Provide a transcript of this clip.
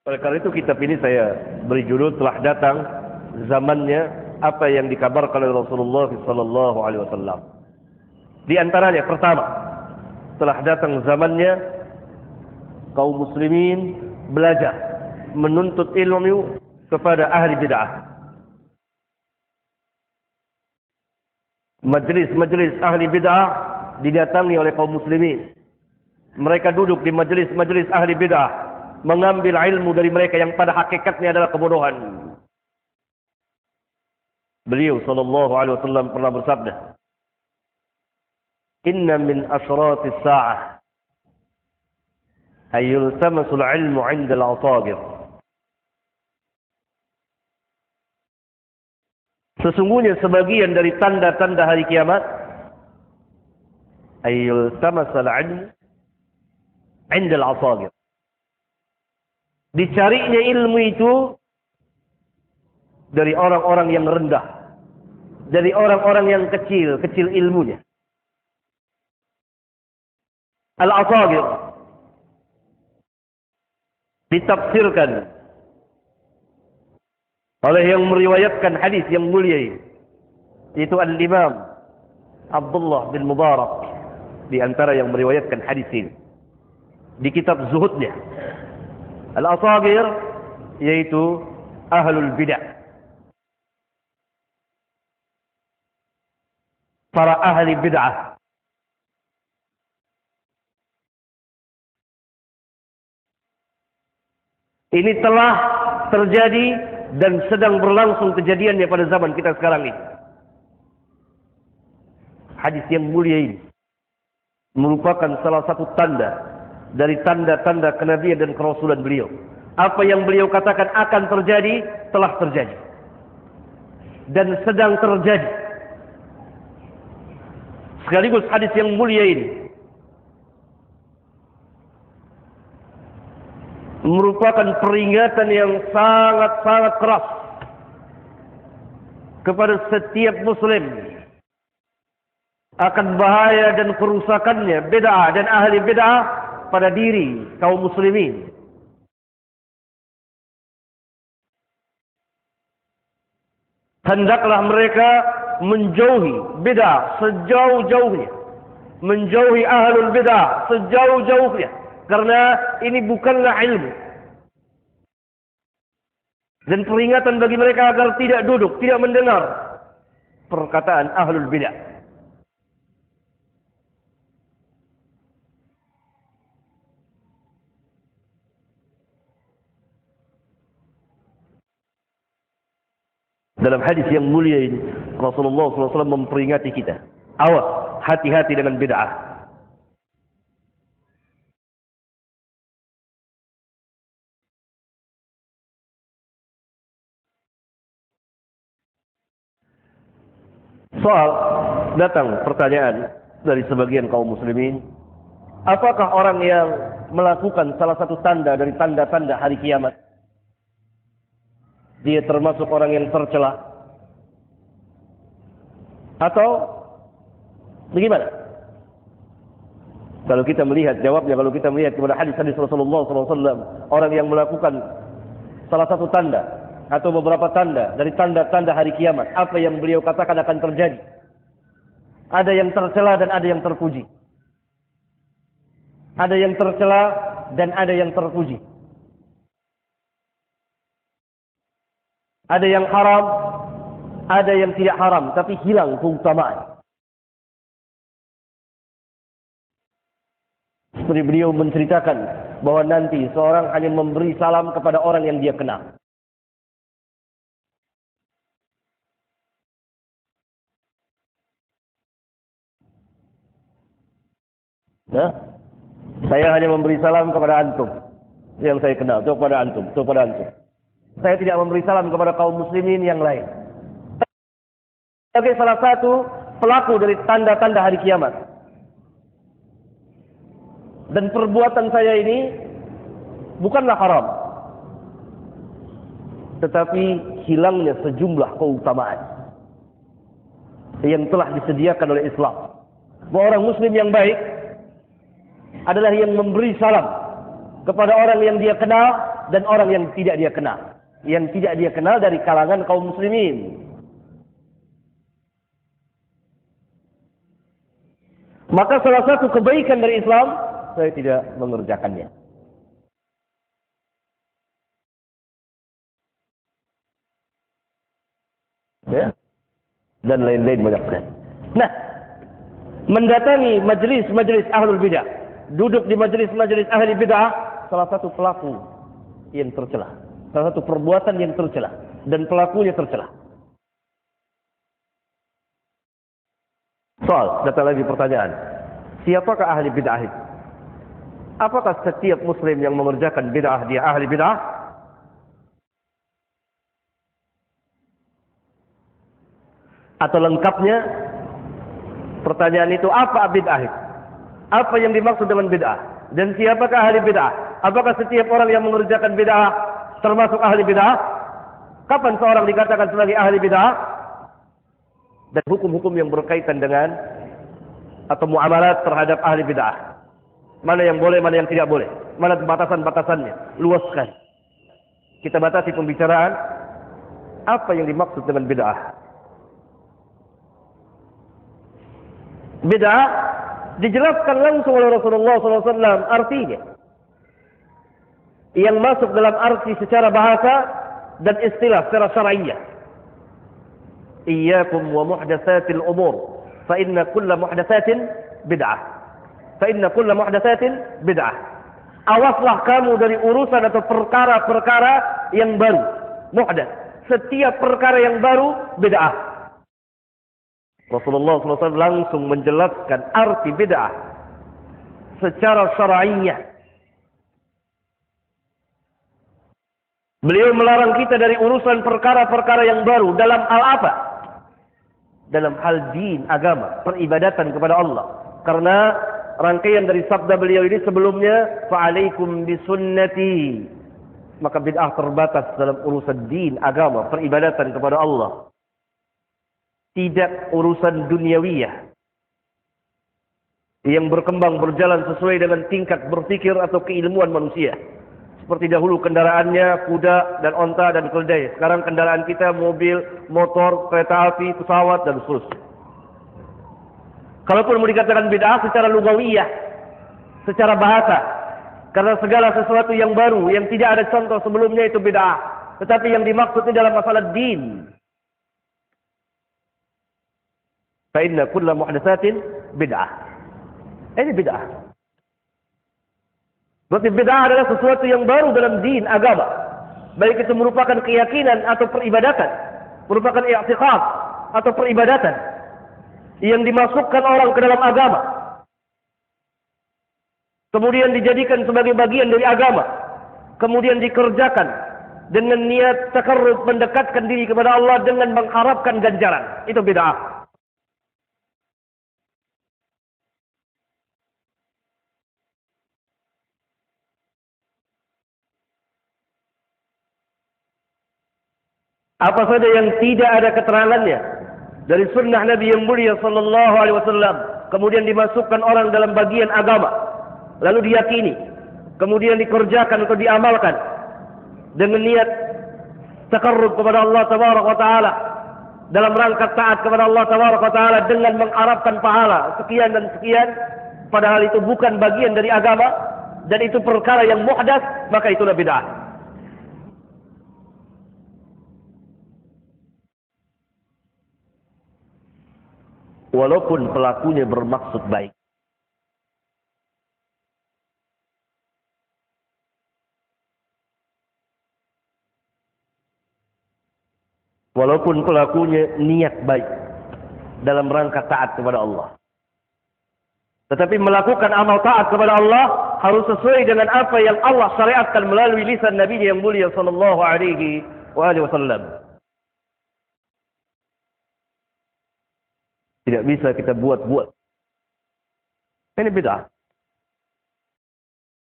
Oleh karena itu kitab ini saya beri judul telah datang zamannya apa yang dikabarkan oleh Rasulullah sallallahu alaihi wasallam. Di antaranya pertama, telah datang zamannya kaum muslimin belajar menuntut ilmu kepada ahli bid'ah. Majelis-majelis ahli bid'ah didatangi oleh kaum muslimin. Mereka duduk di majelis-majelis ahli bid'ah, mengambil ilmu dari mereka yang pada hakikatnya adalah kebodohan. Beliau sallallahu alaihi wasallam pernah bersabda, "Inna min asyratis sa'ah ay yultamasul ilmu 'inda al-asagir." Sesungguhnya sebagian dari tanda-tanda hari kiamat ay yultamasul ilmu 'inda al-asagir. Dicarinya ilmu itu dari orang-orang yang rendah, dari orang-orang yang kecil ilmunya. Al-asagir ditafsirkan oleh yang meriwayatkan hadis yang mulia, yaitu Al-Imam Abdullah bin Mubarak, di antara yang meriwayatkan hadis ini di kitab zuhudnya. Al-asagir yaitu ahlul bid'ah, para ahli bid'ah. Ini telah terjadi dan sedang berlangsung kejadiannya pada zaman kita sekarang ini. Hadis yang mulia ini merupakan salah satu tanda dari tanda-tanda kenabian dan kerasulan beliau. Apa yang beliau katakan akan terjadi, telah terjadi dan sedang terjadi. Sekaligus hadis yang mulia ini merupakan peringatan yang sangat-sangat keras kepada setiap muslim akan bahaya dan kerusakannya bid'ah dan ahli bid'ah pada diri kaum muslimin. Hendaklah mereka menjauhi bid'ah sejauh-jauhnya, menjauhi ahlul bid'ah sejauh-jauhnya, karena ini bukanlah ilmu. Dan peringatan bagi mereka agar tidak duduk, tidak mendengar perkataan ahlul bid'ah. Dalam hadis yang mulia ini, Rasulullah SAW memperingati kita, awas, hati-hati dengan bid'ah. Soal datang pertanyaan dari sebagian kaum muslimin, apakah orang yang melakukan salah satu tanda dari tanda-tanda hari kiamat, dia termasuk orang yang tercela atau bagaimana? Kalau kita melihat jawabnya, kalau kita melihat kepada hadis-hadis Rasulullah SAW, orang yang melakukan salah satu tanda atau beberapa tanda dari tanda-tanda hari kiamat, apa yang beliau katakan akan terjadi? Ada yang tercela dan ada yang terpuji. Ada yang tercela dan ada yang terpuji. Ada yang haram, ada yang tidak haram, tapi hilang keutamaan. Seperti beliau menceritakan bahwa nanti seorang hanya memberi salam kepada orang yang dia kenal. Nah, saya hanya memberi salam kepada antum yang saya kenal, itu kepada antum, itu kepada antum. Saya tidak memberi salam kepada kaum muslimin yang lain. Sebagai salah satu pelaku dari tanda-tanda hari kiamat. Dan perbuatan saya ini bukanlah haram, tetapi hilangnya sejumlah keutamaan yang telah disediakan oleh Islam. Bahwa orang muslim yang baik adalah yang memberi salam kepada orang yang dia kenal dan orang yang tidak dia kenal. Yang tidak dia kenal dari kalangan kaum muslimin. Maka salah satu kebaikan dari Islam, saya tidak mengerjakannya. Ya. Dan lain-lain banyak. Nah, mendatangi majelis-majelis ahlul bidah, duduk di majelis-majelis ahli bidah, salah satu pelaku yang tercela, salah satu perbuatan yang tercela, dan pelakunya tercela. Soal, datang lagi pertanyaan, siapakah ahli bid'ah itu? Apakah setiap muslim yang mengerjakan bid'ah dia ahli bid'ah? Atau lengkapnya, pertanyaan itu apa bid'ah itu? Apa yang dimaksud dengan bid'ah? Dan siapakah ahli bid'ah? Apakah setiap orang yang mengerjakan bid'ah termasuk ahli bid'ah? Kapan seorang dikatakan sebagai ahli bid'ah? Dan hukum-hukum yang berkaitan dengan atau muamalat terhadap ahli bid'ah. Mana yang boleh, mana yang tidak boleh. Mana batasan-batasannya. Luaskan. Kita batasi pembicaraan. Apa yang dimaksud dengan bid'ah? Bid'ah dijelaskan langsung oleh Rasulullah SAW artinya. Yang masuk dalam arti secara bahasa dan istilah secara syar'iyyah. Iyyakum wa muhdatsatil umur, fa inna kulla muhdatsatin bid'ah. Fa inna kulla muhdatsatin bid'ah. Awaslah kamu dari urusan atau perkara-perkara yang baru, muhdats. Setiap perkara yang baru bid'ah. Rasulullah SAW langsung menjelaskan arti bid'ah secara syar'iyyah. Beliau melarang kita dari urusan perkara-perkara yang baru dalam hal apa? Dalam hal din, agama, peribadatan kepada Allah. Karena rangkaian dari sabda beliau ini sebelumnya, fa'alaikum bisunnati. Maka bid'ah terbatas dalam urusan din, agama, peribadatan kepada Allah. Tidak urusan duniawiyah yang berkembang berjalan sesuai dengan tingkat berpikir atau keilmuan manusia. Seperti dahulu kendaraannya kuda dan onta dan keledai. Sekarang kendaraan kita mobil, motor, kereta api, pesawat dan seterusnya. Kalaupun mau dikatakan bid'ah secara lugawiyah, secara bahasa, karena segala sesuatu yang baru yang tidak ada contoh sebelumnya itu bid'ah. Tetapi yang dimaksudnya dalam masalah din. Fa inna kulla muhdatsatin bid'ah. Ini bid'ah. Berarti bid'ah adalah sesuatu yang baru dalam din, agama. Baik itu merupakan keyakinan atau peribadatan, merupakan i'tiqad atau peribadatan yang dimasukkan orang ke dalam agama. Kemudian dijadikan sebagai bagian dari agama. Kemudian dikerjakan dengan niat takarrub, mendekatkan diri kepada Allah dengan mengharapkan ganjaran. Itu bid'ah. Apa saja yang tidak ada keterangannya dari sunnah Nabi yang mulia sallallahu alaihi wasallam kemudian dimasukkan orang dalam bagian agama, lalu diyakini, kemudian dikerjakan atau diamalkan dengan niat takarrub kepada Allah tabaraka wa taala, dalam rangka taat kepada Allah tabaraka wa taala dengan mengharapkan pahala sekian dan sekian, padahal itu bukan bagian dari agama dan itu perkara yang muhdats, maka itulah bid'ah. Walaupun pelakunya bermaksud baik. Walaupun pelakunya niat baik dalam rangka taat kepada Allah. Tetapi melakukan amal taat kepada Allah harus sesuai dengan apa yang Allah syariatkan melalui lisan Nabi yang mulia sallallahu alaihi wasallam. Tidak bisa kita buat-buat. Ini bid'ah.